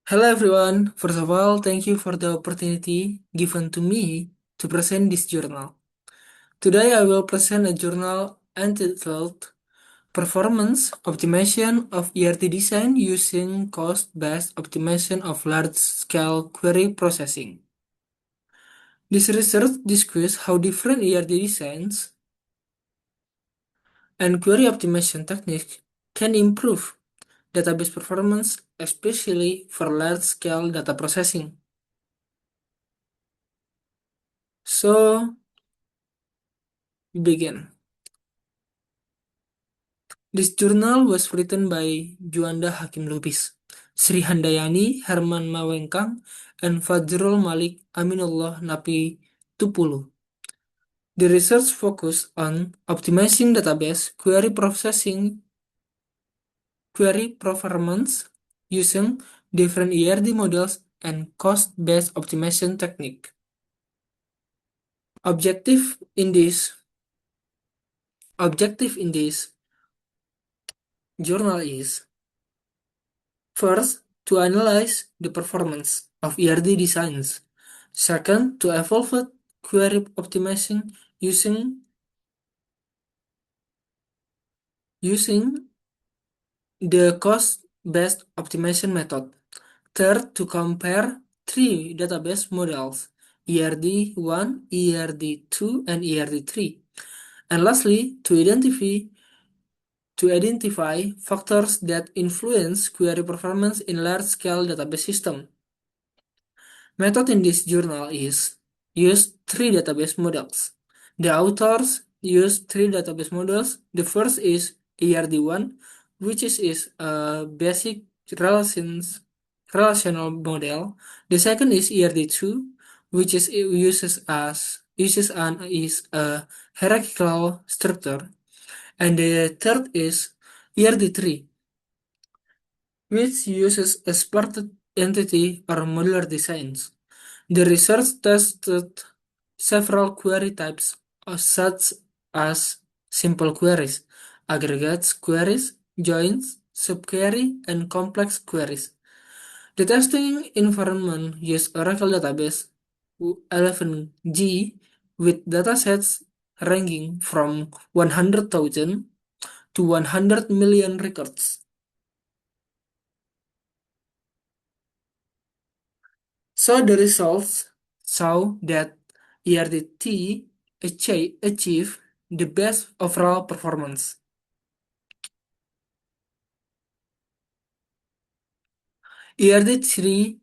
Hello everyone. First of all, thank you for the opportunity given to me to present this journal. Today I will present a journal entitled Performance Optimization of ERT Design Using Cost-Based Optimization of Large-Scale Query Processing. This research discusses how different ERT designs and query optimization techniques can improve database performance, especially for large-scale data processing. So, we begin. This journal was written by Juanda Hakim Lubis, Sri Handayani Herman Mawengkang, and Fajrul Malik Aminullah Napi Tupulu. The research focused on optimizing database query performance using different ERD models and cost-based optimization technique. Objective in this journal is first, to analyze the performance of ERD designs. Second, to evaluate query optimization using the cost-based optimization method. Third, to compare three database models, ERD1, ERD2, and ERD3. And lastly, to identify factors that influence query performance in large-scale database system. Method in this journal is use three database models. The authors use three database models. The first is ERD1, which is a basic relational model. The second is ERD2, which is a hierarchical structure. And the third is ERD3, which uses a sparse entity or modular designs. The research tested several query types, such as simple queries, aggregates queries, joins, subquery, and complex queries. The testing environment used Oracle Database 11G with datasets ranging from 100,000 to 100 million records. So the results show that ERDT achieved the best overall performance. ERD3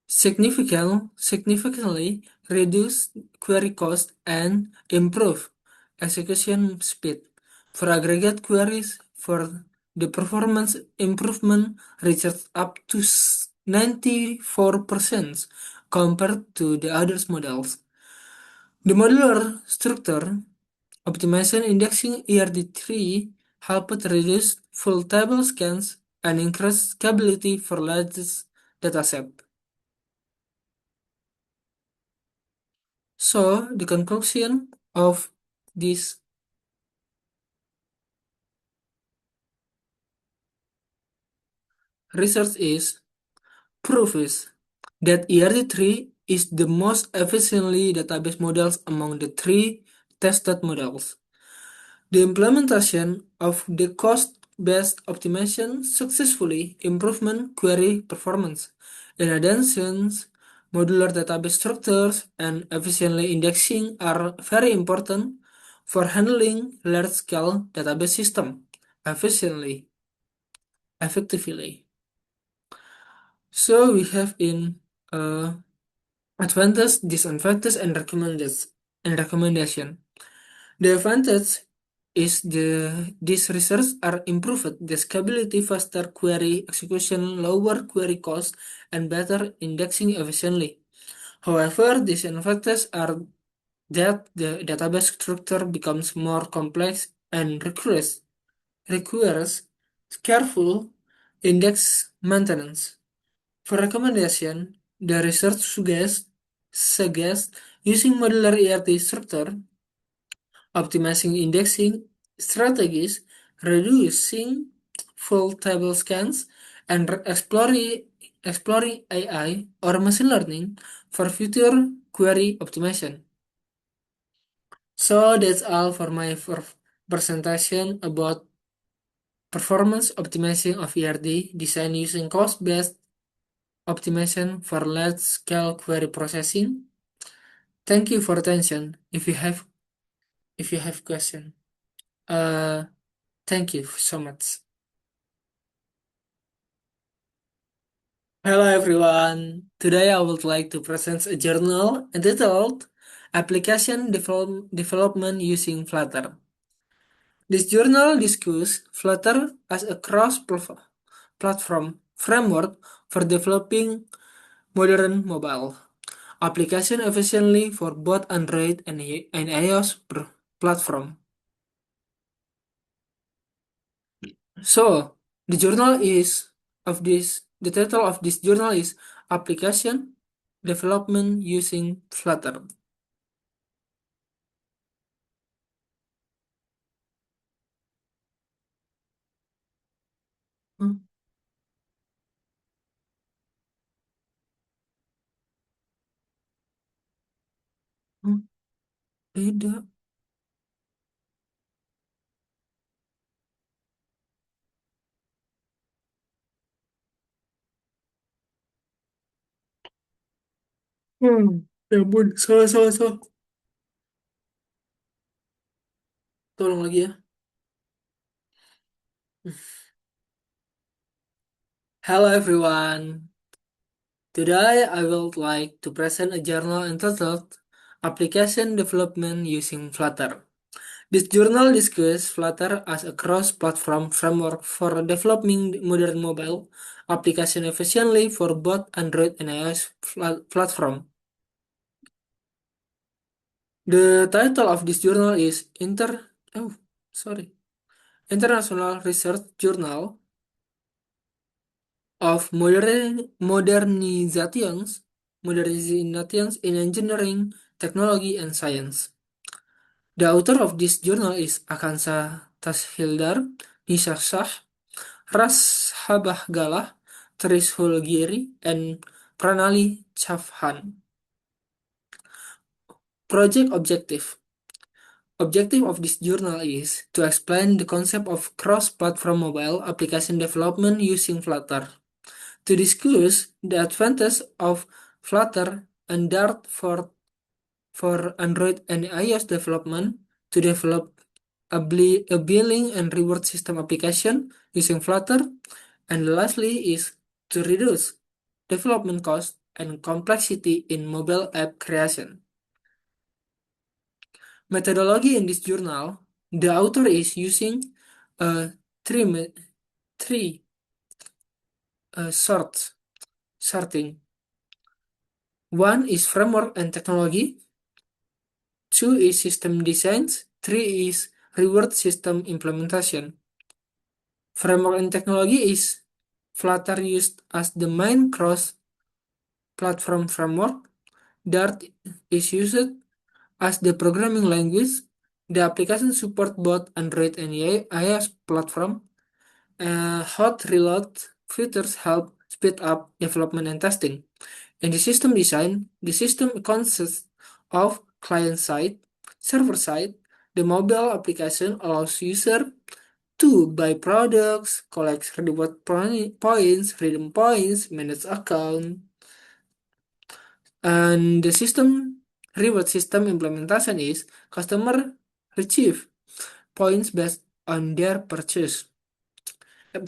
significantly reduced query cost and improved execution speed. For aggregate queries, for the performance improvement reached up to 94% compared to the other models. The modular structure optimization indexing ERD3 helped reduce full table scans and increase scalability for large dataset. So, the conclusion of this research is proves that ERD3 is the most efficiently database models among the three tested models. The implementation of the cost-based optimization successfully improved query performance. In addition, modular database structures and efficiently indexing are very important for handling large-scale database system effectively. So we have in advantage, disadvantage, and recommendation. The advantage is these research are improved the scalability, faster query execution, lower query cost, and better indexing efficiently. However, disadvantages are that the database structure becomes more complex and requires careful index maintenance. For recommendation, the research suggests using modular ERT structure, optimizing indexing strategies, reducing full table scans, and exploring AI or machine learning for future query optimization. So that's all for my presentation about performance optimization of ERD design using cost-based optimization for large-scale query processing. Thank you for attention. If you have question, uh, thank you so much. Hello everyone. Today I would like to present a journal entitled Application Development Using Flutter. This journal discusses Flutter as a cross-platform framework for developing modern mobile application efficiently for both Android and iOS platform. So, the journal is the title of this journal is Application Development Using Flutter. Hmm, hmm, beda. Ya ampun, salah. Tolong lagi ya. Hello everyone. Today I would like to present a journal entitled Application Development Using Flutter. This journal discusses Flutter as a cross-platform framework for developing modern mobile application efficiently for both Android and iOS platform. The title of this journal is International Research Journal of Modernizations in Engineering, Technology, and Science. The author of this journal is Akansa Tashildar, Nisa Shah, Rashabah Galah, Trishul Giri, and Pranali Chafhan. Project Objective. Objective of this journal is to explain the concept of cross-platform mobile application development using Flutter, to discuss the advantage of Flutter and Dart for Android and iOS development, to develop a billing and reward system application using Flutter, and lastly is to reduce development cost and complexity in mobile app creation. Methodology in this journal, the author is using uh, three, me- three sorting. One is framework and technology, two is system designs, three is reward system implementation. Framework and technology is Flutter used as the main cross-platform framework. Dart is used as the programming language. The application support both Android and iOS platform. Hot reload features help speed up development and testing. In the system design, the system consists of client-side, server-side. The mobile application allows user to buy products, collect reward points, redeem points, manage account, and the system reward system implementation is customer receive points based on their purchase.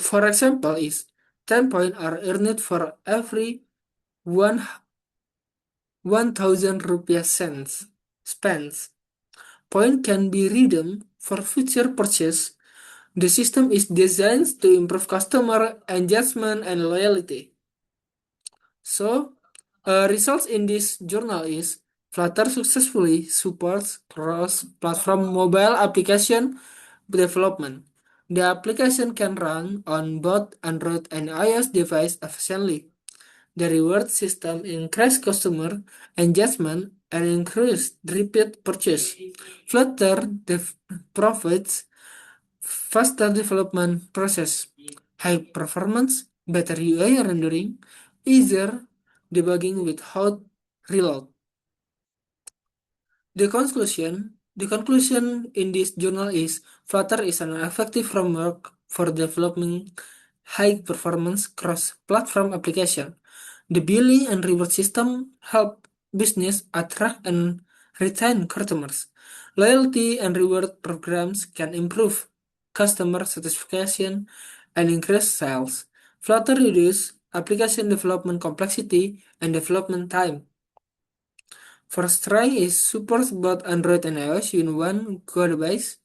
For example, is 10 points are earned for every one 1000 rupiah cents spent. Point can be redeemed for future purchase. The system is designed to improve customer engagement and loyalty. So, results in this journal is Flutter successfully supports cross-platform mobile application development. The application can run on both Android and iOS device efficiently. The reward system increases customer engagement and increases repeat purchase. Flutter provides faster development process, high performance, better UI rendering, easier debugging without reload. The conclusion in this journal is Flutter is an effective framework for developing high-performance cross-platform application. The billing and reward system help business attract and retain customers. Loyalty and reward programs can improve customer satisfaction and increase sales. Flutter reduces application development complexity and development time. First try is supports both Android and iOS in one code base.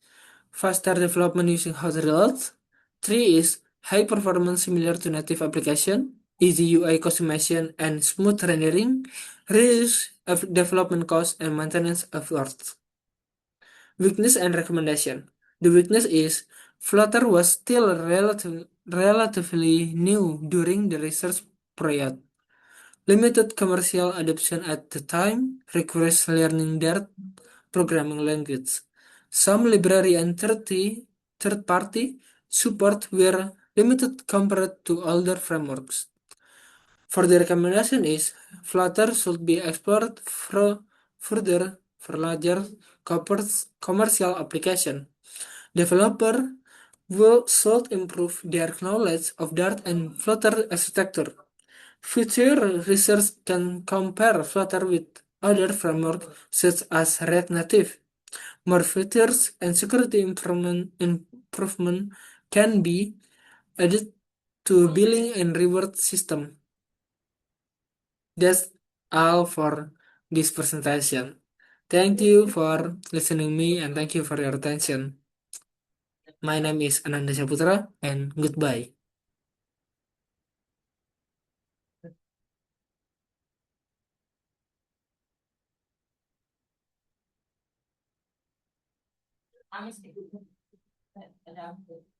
Faster development using hot reloads. 3 is high performance similar to native application. Easy UI customization and smooth rendering. Reduce development costs and maintenance efforts. Weakness and recommendation. The weakness is Flutter was still relatively new during the research period. Limited commercial adoption at the time requires learning Dart programming language. Some library and third-party support were limited compared to older frameworks. For the recommendation is Flutter should be explored further for larger commercial application. Developer should improve their knowledge of Dart and Flutter architecture. Future research can compare Flutter with other frameworks such as React Native. More features and security improvement can be added to billing and reward system. That's all for this presentation. Thank you for listening me and thank you for your attention. My name is Ananda Saputra and goodbye.